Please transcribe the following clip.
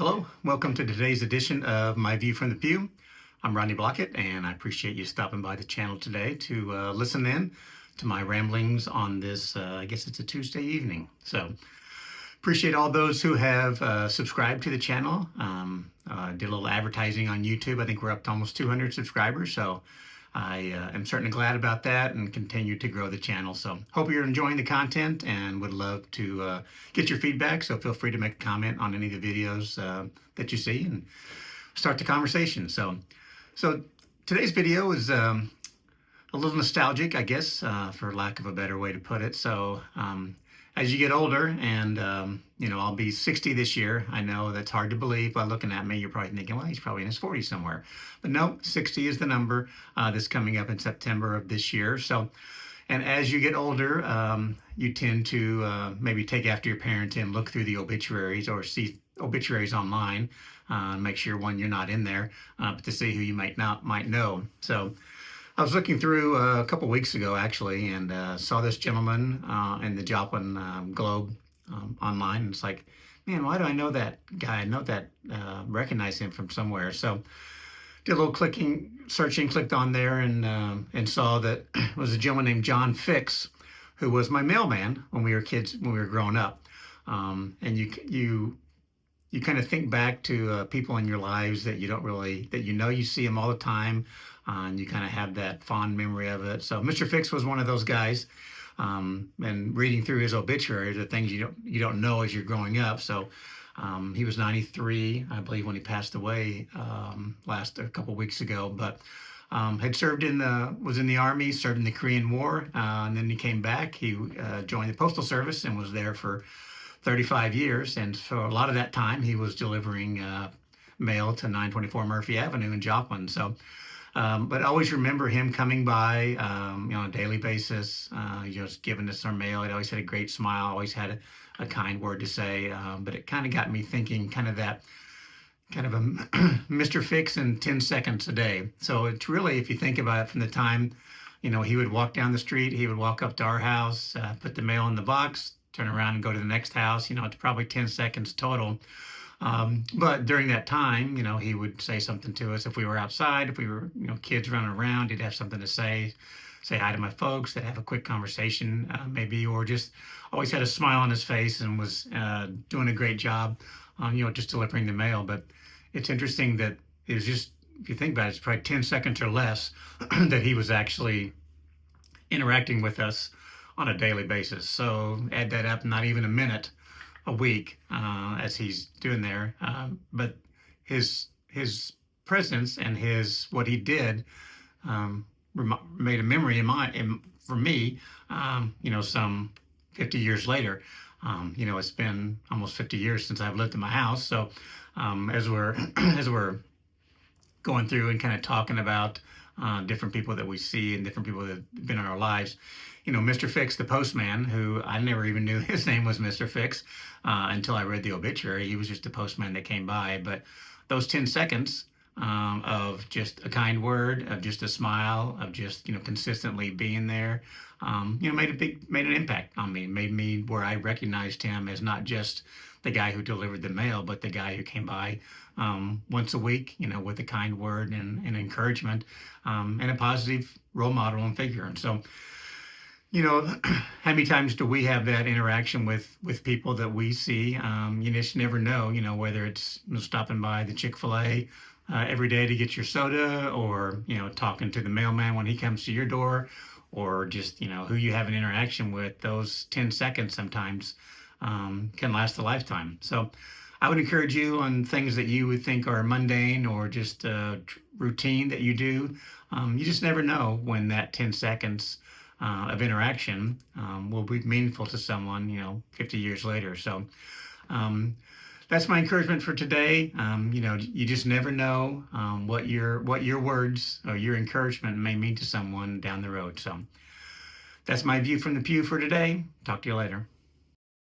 Hello, welcome to today's edition of My View from the Pew. I'm Rodney Blockett, and I appreciate you stopping by the channel today to listen in to my ramblings on this, I guess it's a Tuesday evening. So appreciate all those who have subscribed to the channel. Did a little advertising on YouTube. I think we're up to almost 200 subscribers, so I am certainly glad about that and continue to grow the channel. So hope you're enjoying the content and would love to get your feedback. So feel free to make a comment on any of the videos that you see and start the conversation. So today's video is a little nostalgic, I guess, for lack of a better way to put it. So as you get older, and I'll be 60 this year. I know that's hard to believe by looking at me. You're probably thinking, well, he's probably in his 40s somewhere. But no, 60 is the number that's coming up in September of this year. So, and as you get older, you tend to maybe take after your parents and look through the obituaries or see obituaries online, make sure, one, you're not in there, but to see who you might know. So I was looking through a couple weeks ago, actually, and saw this gentleman in the Joplin Globe online. And it's like, man, why do I know that guy? I know that, recognize him from somewhere. So did a little searching, clicked on there, and saw that it was a gentleman named John Fix, who was my mailman when we were kids, when we were growing up. And you kind of think back to people in your lives that you don't really, that you see them all the time, and you kind of have that fond memory of it. So Mr. Fix was one of those guys, and reading through his obituary, the things you don't know as you're growing up. So he was 93, I believe, when he passed away a couple weeks ago. But had served was in the Army, served in the Korean War, and then he came back. He joined the Postal Service and was there for 35 years. And for a lot of that time, he was delivering mail to 924 Murphy Avenue in Joplin. So, but I always remember him coming by, on a daily basis, just giving us our mail. He always had a great smile, always had a kind word to say. But it kind of got me thinking, kind of a Mr. Fix in 10 seconds a day. So it's really, if you think about it, from the time, he would walk down the street, he would walk up to our house, put the mail in the box, turn around and go to the next house. It's probably 10 seconds total. But during that time, he would say something to us. If we were outside, if we were, kids running around, he'd have something to say hi to my folks, they'd have a quick conversation, maybe, or just always had a smile on his face and was doing a great job on, just delivering the mail. But it's interesting that it was just, if you think about it, it's probably 10 seconds or less that he was actually interacting with us on a daily basis. So add that up, not even a minute a week as he's doing there. But his presence and what he did made a memory for me, some 50 years later. It's been almost 50 years since I've lived in my house. So as we're going through and kind of talking about different people that we see and different people that have been in our lives, Mr. Fix, the postman, who I never even knew his name was Mr. Fix until I read the obituary. He was just a postman that came by. But those 10 seconds of just a kind word, of just a smile, of just, consistently being there, made an impact on me. Made me where I recognized him as not just the guy who delivered the mail, but the guy who came by once a week, with a kind word and encouragement, and a positive role model and figure. And so, how many times do we have that interaction with people that we see? You just never know, whether it's stopping by the Chick-fil-A every day to get your soda, or, talking to the mailman when he comes to your door, or just, who you have an interaction with. Those 10 seconds sometimes can last a lifetime. So I would encourage you on things that you would think are mundane or just routine that you do. You just never know when that 10 seconds of interaction will be meaningful to someone, 50 years later. So that's my encouragement for today. You just never know what your words or your encouragement may mean to someone down the road. So that's my view from the pew for today. Talk to you later.